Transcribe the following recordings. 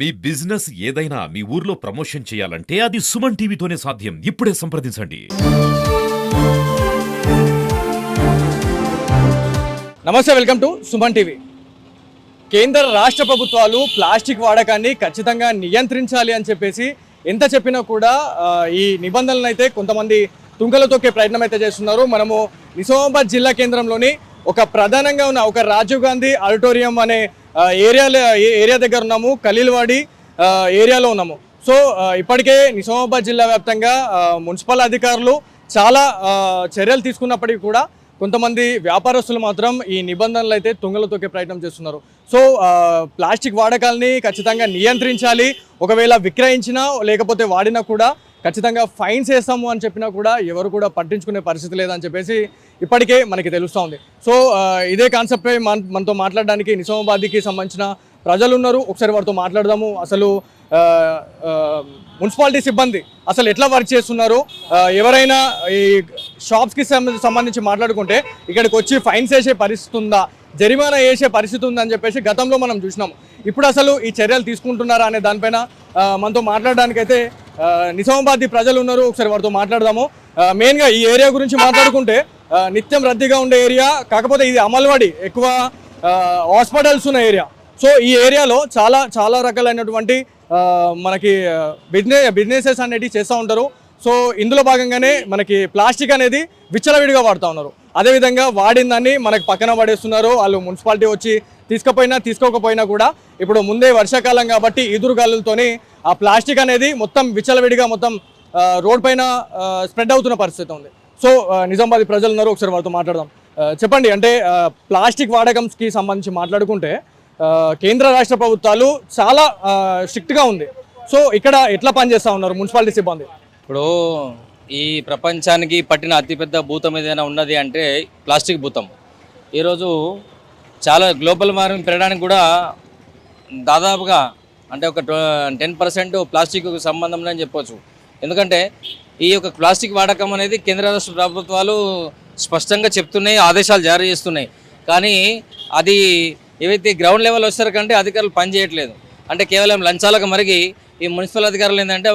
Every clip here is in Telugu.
మీ బిజినెస్ ఏదైనా మీ ఊర్లో ప్రమోషన్ చేయాలంటే అది సుమన్ టీవీతోనే సాధ్యం. ఇప్పుడే సంప్రదించండి. నమస్తే, వెల్కమ్ టు సుమన్ టీవీ. కేంద్ర రాష్ట్ర ప్రభుత్వాలు ప్లాస్టిక్ వాడకాన్ని ఖచ్చితంగా నియంత్రించాలి అని చెప్పేసి ఎంత చెప్పినా కూడా ఈ నిబంధనలను అయితే కొంతమంది తుంగలో తొక్కే ప్రయత్నం అయితే చేస్తున్నారు. మనము నిజామాబాద్ జిల్లా కేంద్రంలోని ఒక ప్రధానంగా ఉన్న ఒక రాజీవ్ గాంధీ ఆడిటోరియం అనే ఏరియా దగ్గర ఉన్నాము. ఖలీల్వాడి ఏరియాలో ఉన్నాము. సో ఇప్పటికే నిజామాబాద్ జిల్లా వ్యాప్తంగా మున్సిపల్ అధికారులు చాలా చర్యలు తీసుకున్నప్పటికీ కూడా కొంతమంది వ్యాపారస్తులు మాత్రం ఈ నిబంధనలు అయితే తుంగలో తొక్కే ప్రయత్నం చేస్తున్నారు. సో ప్లాస్టిక్ వాడకాలని ఖచ్చితంగా నియంత్రించాలి. ఒకవేళ విక్రయించినా లేకపోతే వాడినా కూడా ఖచ్చితంగా ఫైన్స్ వేస్తాము అని చెప్పినా కూడా ఎవరు కూడా పట్టించుకునే పరిస్థితి లేదని చెప్పేసి ఇప్పటికే మనకి తెలుస్తూ ఉంది. సో ఇదే కాన్సెప్ట్పై మనతో మాట్లాడడానికి నిజామాబాద్కి సంబంధించిన ప్రజలు ఉన్నారు. ఒకసారి వారితో మాట్లాడదాము. అసలు మున్సిపాలిటీ సిబ్బంది అసలు ఎట్లా వర్క్ చేస్తున్నారు, ఎవరైనా ఈ షాప్స్కి సంబంధించి మాట్లాడుకుంటే ఇక్కడికి వచ్చి ఫైన్స్ వేసే పరిస్థితి ఉందా, జరిమానా వేసే పరిస్థితి ఉందని చెప్పేసి గతంలో మనం చూసినాం. ఇప్పుడు అసలు ఈ చర్యలు తీసుకుంటున్నారా అనే దానిపైన మనతో మాట్లాడడానికైతే నిజామాబాద్ ప్రజలు ఉన్నారు. ఒకసారి వారితో మాట్లాడదాము. మెయిన్గా ఈ ఏరియా గురించి మాట్లాడుకుంటే నిత్యం రద్దీగా ఉండే ఏరియా, కాకపోతే ఇది అమల్వాడి, ఎక్కువ హాస్పిటల్స్ ఉన్న ఏరియా. సో ఈ ఏరియాలో చాలా చాలా రకాలైనటువంటి మనకి బిజినెసెస్ అనేవి చేస్తూ ఉంటారు. సో ఇందులో భాగంగానే మనకి ప్లాస్టిక్ అనేది విచ్చలవిడిగా వాడుతూ ఉన్నారు. అదేవిధంగా వాడిన దాన్ని మనకి పక్కన పడేస్తున్నారు. వాళ్ళు మున్సిపాలిటీ వచ్చి తీసుకోకపోయినా కూడా ఇప్పుడు ముందే వర్షాకాలం కాబట్టి ఈదురుగాలులతోని ఆ ప్లాస్టిక్ అనేది మొత్తం విచ్చలవిడిగా మొత్తం రోడ్ పైన స్ప్రెడ్ అవుతున్న పరిస్థితి ఉంది. సో నిజామాబాద్ ప్రజలు ఉన్నారు. ఒకసారి వాళ్ళతో మాట్లాడదాం. చెప్పండి, అంటే ప్లాస్టిక్ వాడకంకి సంబంధించి మాట్లాడుకుంటే కేంద్ర రాష్ట్ర ప్రభుత్వాలు చాలా స్ట్రిక్ట్గా ఉంది. సో ఇక్కడ ఎట్లా పనిచేస్తూ ఉన్నారు మున్సిపాలిటీ సిబ్బంది? ఇప్పుడు ఈ ప్రపంచానికి పట్టిన అతిపెద్ద భూతం ఏదైనా ఉన్నది అంటే ప్లాస్టిక్ భూతం. ఈరోజు చాలా గ్లోబల్ వార్మింగ్ పెరగడానికి కూడా దాదాపుగా అంటే ఒక 10% ప్లాస్టిక్ సంబంధం అని చెప్పవచ్చు. ఎందుకంటే ఈ యొక్క ప్లాస్టిక్ వాడకం అనేది కేంద్ర రాష్ట్ర ప్రభుత్వాలు స్పష్టంగా చెప్తున్నాయి, ఆదేశాలు జారీ చేస్తున్నాయి. కానీ అది ఏవైతే గ్రౌండ్ లెవెల్ వచ్చేసరికంటే అధికారులు పనిచేయట్లేదు. అంటే కేవలం లంచాలకు మరిగి ఈ మున్సిపల్ అధికారులు ఏంటంటే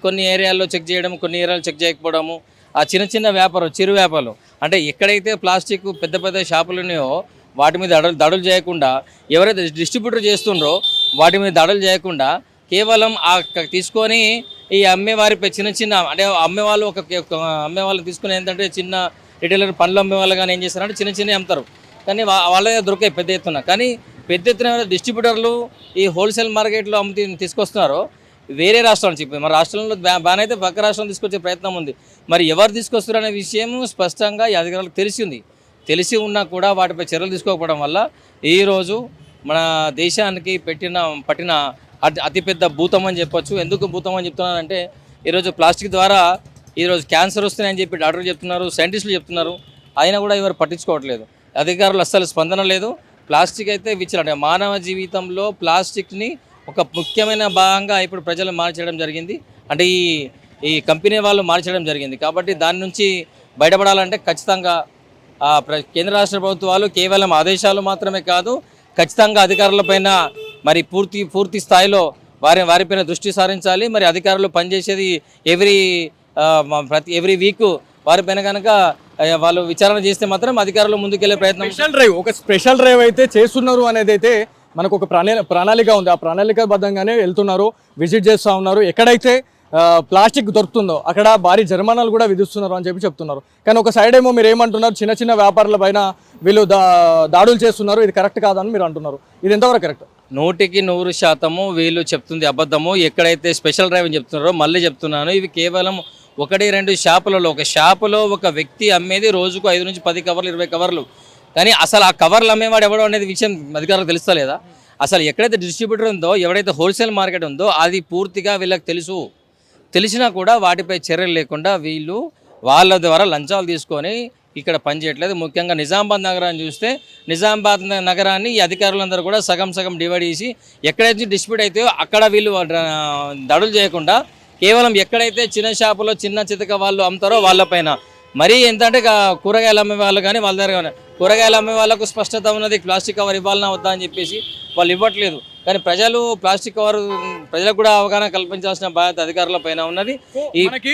కొన్ని ఏరియాల్లో చెక్ చేయడం, కొన్ని ఏరియాలో చెక్ చేయకపోవడము. ఆ చిన్న వ్యాపారం, చిరు వ్యాపారాలు అంటే ఎక్కడైతే ప్లాస్టిక్ పెద్ద పెద్ద షాపులు ఉన్నాయో వాటి మీద దడులు చేయకుండా, ఎవరైతే డిస్ట్రిబ్యూటర్ చేస్తుండ్రో వాటి మీద దడులు చేయకుండా కేవలం తీసుకొని ఈ అమ్మేవారిపై చిన్న అంటే అమ్మేవాళ్ళు అమ్మేవాళ్ళు తీసుకుని ఏంటంటే చిన్న రిటైలర్ పండ్లు అమ్మేవాళ్ళు కానీ ఏం చేస్తారంటే చిన్న అమ్ముతారు. కానీ వాళ్ళ దొరికాయి పెద్ద ఎత్తున. కానీ పెద్ద ఎత్తున డిస్ట్రిబ్యూటర్లు ఈ హోల్సేల్ మార్కెట్లో తీసుకొస్తున్నారో వేరే రాష్ట్రాల నుంచి, మన రాష్ట్రంలో బాగానైతే పక్క రాష్ట్రం తీసుకొచ్చే ప్రయత్నం ఉంది. మరి ఎవరు తీసుకొస్తారు అనే విషయం స్పష్టంగా ఈ అధికారులకు తెలిసి ఉన్నా కూడా వాటిపై చర్యలు తీసుకోకపోవడం వల్ల ఈరోజు మన దేశానికి పట్టిన అతిపెద్ద భూతం అని చెప్పొచ్చు. ఎందుకు భూతం అని చెప్తున్నానంటే ఈరోజు ప్లాస్టిక్ ద్వారా ఈరోజు క్యాన్సర్ వస్తున్నాయని చెప్పి డాక్టర్లు చెప్తున్నారు, సైంటిస్టులు చెప్తున్నారు. అయినా కూడా ఎవరు పట్టించుకోవట్లేదు. అధికారులు అస్సలు స్పందన లేదు. ప్లాస్టిక్ అయితే విచ్చలంటే మానవ జీవితంలో ప్లాస్టిక్ని ఒక ముఖ్యమైన భాగంగా ఇప్పుడు ప్రజలు మార్చడం జరిగింది. అంటే ఈ కంపెనీ వాళ్ళు మార్చడం జరిగింది. కాబట్టి దాని నుంచి బయటపడాలంటే ఖచ్చితంగా కేంద్ర రాష్ట్ర ప్రభుత్వాలు కేవలం ఆదేశాలు మాత్రమే కాదు, ఖచ్చితంగా అధికారులపైన మరి పూర్తి స్థాయిలో వారిపైన దృష్టి సారించాలి. మరి అధికారులు పనిచేసేది ఎవ్రీ వీక్ వారిపైన కనుక వాళ్ళు విచారణ చేస్తే మాత్రం అధికారులు ముందుకెళ్లే ప్రయత్నం. స్పెషల్ డ్రైవ్ అయితే చేస్తున్నారు అనేది అయితే మనకు ఒక ప్రణాళిక ఉంది. ఆ ప్రణాళికాబద్ధంగానే వెళ్తున్నారు, విజిట్ చేస్తూ ఉన్నారు. ఎక్కడైతే ప్లాస్టిక్ దొరుకుతుందో అక్కడ భారీ జరిమానాలు కూడా విధిస్తున్నారు అని చెప్తున్నారు. కానీ ఒక సైడ్ ఏమో మీరు ఏమంటున్నారు, చిన్న వ్యాపారుల పైన వీళ్ళు దాడులు చేస్తున్నారు, ఇది కరెక్ట్ కాదని మీరు అంటున్నారు. ఇది ఎంతవరకు కరెక్ట్? 100% వీళ్ళు చెప్తుంది అబద్ధము. ఎక్కడైతే స్పెషల్ డ్రైవ్ అని చెప్తున్నారో మళ్ళీ చెప్తున్నాను, ఇవి కేవలం 1-2 షాపులలో, ఒక షాపులో ఒక వ్యక్తి అమ్మేది రోజుకు 5 నుంచి 10 కవర్లు 20 కవర్లు. కానీ అసలు ఆ కవర్లు అమ్మేవాడు ఎవడో అనేది విషయం అధికారులకు తెలుస్తలేదా? అసలు ఎక్కడైతే డిస్ట్రిబ్యూటర్ ఉందో, ఎవడైతే హోల్సేల్ మార్కెట్ ఉందో అది పూర్తిగా వీళ్ళకి తెలిసినా కూడా వాటిపై చర్యలు లేకుండా వీళ్ళు వాళ్ళ ద్వారా లంచాలు తీసుకొని ఇక్కడ పనిచేయట్లేదు. ముఖ్యంగా నిజామాబాద్ నగరాన్ని చూస్తే నిజామాబాద్ నగరాన్ని ఈ అధికారులందరూ కూడా సగం డివైడ్ చేసి ఎక్కడైతే డిస్ప్యూట్ అయితే అక్కడ వీళ్ళు దడులు చేయకుండా కేవలం ఎక్కడైతే చిన్న షాపులో చిన్న చితక వాళ్ళు అమ్ముతారో వాళ్ళపైన మరీ ఎంత అంటే కూరగాయలు అమ్మే వాళ్ళు కానీ వాళ్ళ దగ్గర కూరగాయలు అమ్మే వాళ్ళకు స్పష్టత ఉన్నది, ప్లాస్టిక్ కవర్ ఇవ్వాలన్నా వద్దా అని చెప్పేసి వాళ్ళు ఇవ్వట్లేదు. కానీ ప్రజలు ప్లాస్టిక్ కవర్ ప్రజలకు కూడా అవగాహన కల్పించాల్సిన బాధ్యత అధికారుల పైన ఉన్నది. మనకి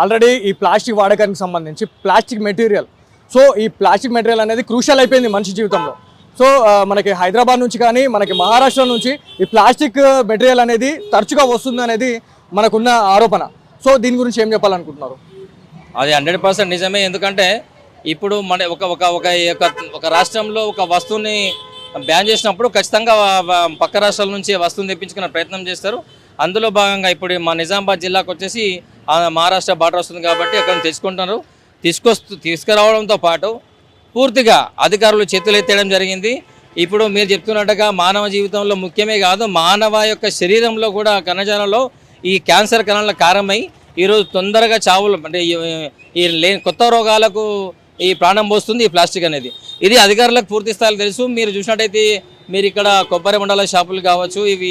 ఆల్రెడీ ఈ ప్లాస్టిక్ వాడకానికి సంబంధించి ప్లాస్టిక్ మెటీరియల్, సో ఈ ప్లాస్టిక్ మెటీరియల్ అనేది క్రూషియల్ అయిపోయింది మనిషి జీవితంలో. సో మనకి హైదరాబాద్ నుంచి కానీ మనకి మహారాష్ట్ర నుంచి ఈ ప్లాస్టిక్ మెటీరియల్ అనేది తరచుగా వస్తుంది అనేది మనకున్న ఆరోపణ. సో దీని గురించి ఏం చెప్పాలనుకుంటున్నారు? అది 100% నిజమే. ఎందుకంటే ఇప్పుడు మన ఒక రాష్ట్రంలో ఒక వస్తువుని బ్యాన్ చేసినప్పుడు ఖచ్చితంగా పక్క రాష్ట్రాల నుంచి వస్తువుని తెప్పించుకునే ప్రయత్నం చేస్తారు. అందులో భాగంగా ఇప్పుడు మా నిజామాబాద్ జిల్లాకు వచ్చేసి మహారాష్ట్ర బార్డర్ వస్తుంది కాబట్టి అక్కడ తెచ్చుకుంటున్నారు. తీసుకురావడంతో పాటు పూర్తిగా అధికారులు చేతులు ఎత్తేయడం జరిగింది. ఇప్పుడు మీరు చెప్తున్నట్టుగా మానవ జీవితంలో ముఖ్యమే కాదు, మానవ యొక్క శరీరంలో కూడా కణజాలంలో ఈ క్యాన్సర్ కణాల కారణమై ఈరోజు తొందరగా చావులు అంటే ఈ కొత్త రోగాలకు ఈ ప్రాణం పోస్తుంది ఈ ప్లాస్టిక్ అనేది. ఇది అధికారులకు పూర్తి స్థాయిలో తెలుసు. మీరు చూసినట్టయితే మీరు ఇక్కడ కొబ్బరి మండల షాపులు కావచ్చు, ఇవి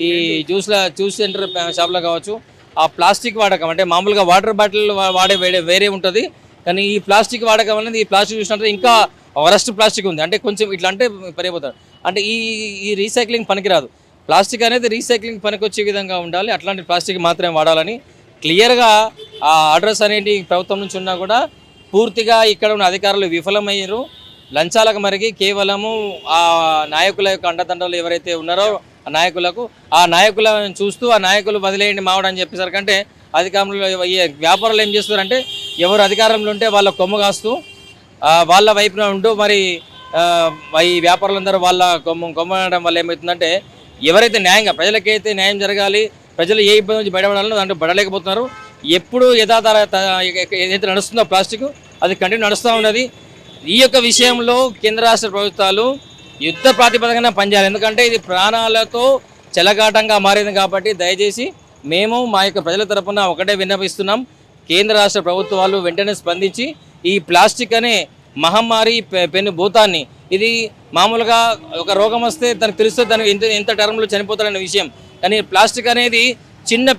ఈ జ్యూస్ సెంటర్ షాపులు కావచ్చు, ఆ ప్లాస్టిక్ వాడకం అంటే మామూలుగా వాటర్ బాటిల్ వాడే వేరే ఉంటుంది. కానీ ఈ ప్లాస్టిక్ వాడకం అనేది, ఈ ప్లాస్టిక్ చూసినట్టు ఇంకా వరస్ట్ ప్లాస్టిక్ ఉంది. అంటే కొంచెం ఇట్లా అంటే పడిపోతారు. అంటే ఈ రీసైక్లింగ్ పనికిరాదు. ప్లాస్టిక్ అనేది రీసైక్లింగ్ పనికి వచ్చే విధంగా ఉండాలి. అట్లాంటి ప్లాస్టిక్ మాత్రమే వాడాలని క్లియర్గా ఆ ఆర్డర్స్ అనేవి ప్రభుత్వం నుంచి ఉన్నా కూడా పూర్తిగా ఇక్కడ ఉన్న అధికారులు విఫలమయ్యారు. లంచాలకు మరిగి కేవలము ఆ నాయకుల యొక్క అండదండలు ఎవరైతే ఉన్నారో ఆ నాయకులను చూస్తూ ఆ నాయకులు వదిలేయండి మావడని చెప్పేసరికంటే అధికారంలో వ్యాపారులు ఏం చేస్తారంటే ఎవరు అధికారంలో ఉంటే వాళ్ళ కొమ్ము కాస్తూ వాళ్ళ వైపున ఉంటూ మరి ఈ వ్యాపారులందరూ వాళ్ళ కొమ్మడం వల్ల ఏమవుతుందంటే ఎవరైతే న్యాయంగా ప్రజలకైతే న్యాయం జరగాలి, ప్రజలు ఏ ఇబ్బంది నుంచి బయటపడాలో దాంట్లో పడలేకపోతున్నారు. ఎప్పుడు ఏదైతే నడుస్తుందో ప్లాస్టిక్ అది కంటిన్యూ నడుస్తూ ఉన్నది. ఈ యొక్క విషయంలో కేంద్ర రాష్ట్ర ప్రభుత్వాలు యుద్ధ ప్రాతిపదికన పనిచేయాలి. ఎందుకంటే ఇది ప్రాణాలతో చెలగాటంగా మారింది కాబట్టి దయచేసి మేము మా యొక్క ప్రజల తరపున ఒకటే విన్నపిస్తున్నాం. కేంద్ర రాష్ట్ర ప్రభుత్వాలు వెంటనే స్పందించి ఈ ప్లాస్టిక్ అనే మహమ్మారి పెను భూతాన్ని, ఇది మామూలుగా ఒక రోగం వస్తే తనకు తెలుస్తే దానికి ఎంత టర్మ్లో చనిపోతారనే విషయం. కానీ ప్లాస్టిక్ అనేది చిన్న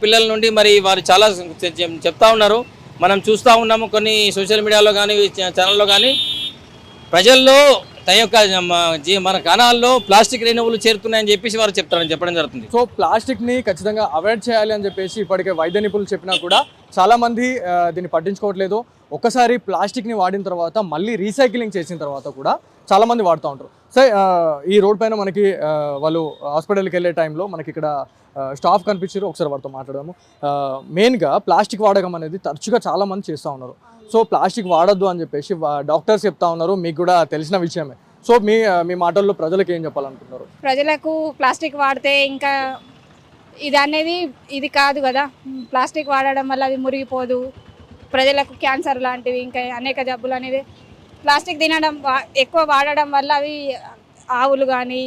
పిల్లల నుండి మరి వారు చాలా చెప్తా ఉన్నారు. మనం చూస్తూ ఉన్నాము కొన్ని సోషల్ మీడియాలో కానీ ఛానల్లో కానీ ప్రజల్లో తన యొక్క మన కణాల్లో ప్లాస్టిక్ రేణువులు చేరుతున్నాయని చెప్పేసి వారు చెప్పడం జరుగుతుంది. సో ప్లాస్టిక్ని ఖచ్చితంగా అవాయిడ్ చేయాలి అని చెప్పేసి ఇప్పటికే వైద్య నిపుణులు చెప్పినా కూడా చాలామంది దీన్ని పట్టించుకోవట్లేదు. ఒక్కసారి ప్లాస్టిక్ని వాడిన తర్వాత మళ్ళీ రీసైక్లింగ్ చేసిన తర్వాత కూడా చాలామంది వాడుతూ ఉంటారు. సో ఈ రోడ్ పైన మనకి వాళ్ళు హాస్పిటల్కి వెళ్ళే టైంలో మనకి ఇక్కడ స్టాఫ్ కనిపించారు. ఒకసారి వారితో మాట్లాడదాము. మెయిన్గా ప్లాస్టిక్ వాడకం అనేది తరచుగా చాలామంది చేస్తూ ఉన్నారు. సో ప్లాస్టిక్ వాడద్దు అని చెప్పేసి డాక్టర్స్ చెప్తా ఉన్నారు, మీకు కూడా తెలిసిన విషయమే. సో మీ మాటల్లో ప్రజలకు ఏం చెప్పాలనుకుంటున్నారు? ప్రజలకు ప్లాస్టిక్ వాడితే ఇంకా ఇది అనేది ఇది కాదు కదా, ప్లాస్టిక్ వాడడం వల్ల అది మురిగిపోదు, ప్రజలకు క్యాన్సర్ లాంటివి ఇంకా అనేక జబ్బులు అనేవి ప్లాస్టిక్ తినడం ఎక్కువ వాడడం వల్ల అవి ఆవులు కానీ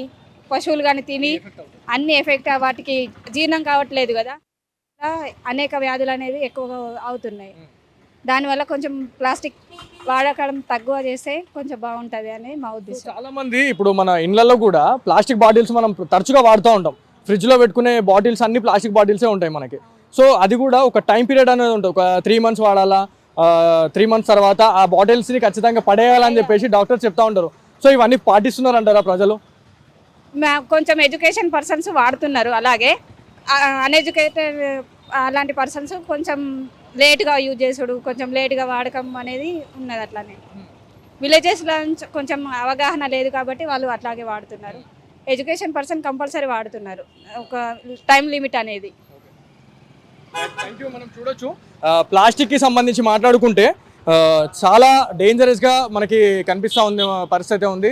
పశువులు కానీ తిని అన్ని ఎఫెక్ట్ వాటికి జీర్ణం కావట్లేదు కదా, అనేక వ్యాధులు అనేవి ఎక్కువగా అవుతున్నాయి. దానివల్ల కొంచెం ప్లాస్టిక్ వాడకం తక్కువ చేస్తే కొంచెం బాగుంటుంది అని మా ఉద్దేశం. చాలామంది ఇప్పుడు మన ఇళ్లలో కూడా ప్లాస్టిక్ బాటిల్స్ మనం తరచుగా వాడుతూ ఉంటాం. ఫ్రిడ్జ్లో పెట్టుకునే బాటిల్స్ అన్ని ప్లాస్టిక్ బాటిల్సే ఉంటాయి మనకి. సో అది కూడా ఒక టైం పీరియడ్ అనేది ఉంటుంది. ఒక 3 months వాడాలా, 3 months తర్వాత ఆ బాటిల్స్ని ఖచ్చితంగా పడేయాలని చెప్పేసి డాక్టర్స్ చెప్తా ఉంటారు. సో ఇవన్నీ పాటిస్తున్నారంటారా ప్రజలు? కొంచెం ఎడ్యుకేషన్ పర్సన్స్ వాడుతున్నారు, అలాగే అన్ఎడ్యుకేటెడ్ అలాంటి పర్సన్స్ కొంచెం లేట్గా యూజ్ చేసుడు, కొంచెం లేట్గా వాడకం అనేది ఉన్నది. అట్లానే విలేజెస్లో కొంచెం అవగాహన లేదు కాబట్టి వాళ్ళు అట్లాగే వాడుతున్నారు. ఎడ్యుకేషన్ పర్సన్ కంపల్సరీ వాడుతున్నారు, ఒక టైం లిమిట్ అనేది. Thank you. మనం చూడొచ్చు ప్లాస్టిక్కి సంబంధించి మాట్లాడుకుంటే చాలా డేంజరస్గా మనకి కనిపిస్తూ ఉంది పరిస్థితి ఉంది.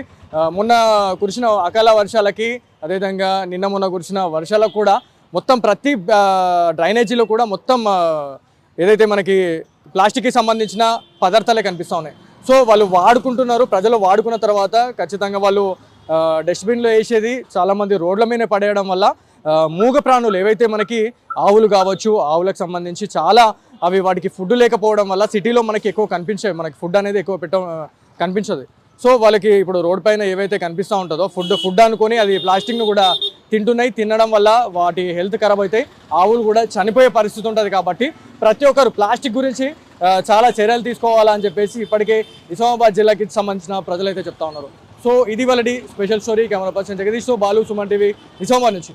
మొన్న కురిసిన అకాల వర్షాలకి, అదేవిధంగా మొన్న కురిసిన వర్షాలకు కూడా మొత్తం ప్రతి డ్రైనేజీలో కూడా మొత్తం ఏదైతే మనకి ప్లాస్టిక్కి సంబంధించిన పదార్థాలే కనిపిస్తూ ఉన్నాయి. సో వాళ్ళు వాడుకుంటున్నారు. ప్రజలు వాడుకున్న తర్వాత ఖచ్చితంగా వాళ్ళు డస్ట్బిన్లో వేసేది చాలామంది రోడ్ల మీద పడేయడం వల్ల మూగ ప్రాణులు ఏవైతే మనకి ఆవులు కావచ్చు, ఆవులకు సంబంధించి చాలా అవి వాటికి ఫుడ్ లేకపోవడం వల్ల సిటీలో మనకి ఎక్కువ కనిపించాయి, మనకి ఫుడ్ అనేది ఎక్కువ కనిపించదు. సో వాళ్ళకి ఇప్పుడు రోడ్ పైన ఏవైతే కనిపిస్తూ ఉంటుందో ఫుడ్ అనుకొని అది ప్లాస్టిక్ను కూడా తింటున్నాయి. తినడం వల్ల వాటి హెల్త్ ఖరాబ్ అవుతాయి, ఆవులు కూడా చనిపోయే పరిస్థితి ఉంటుంది. కాబట్టి ప్రతి ఒక్కరు ప్లాస్టిక్ గురించి చాలా చర్యలు తీసుకోవాలని చెప్పేసి ఇప్పటికే నిజామాబాద్ జిల్లాకి సంబంధించిన ప్రజలైతే చెప్తా ఉన్నారు. సో ఇది వాళ్ళ స్పెషల్ స్టోరీ. కెమెరా పర్సన్ జగదీష్తో బాలు, సుమన్ టీవీ, నిజామాబాద్ నుంచి.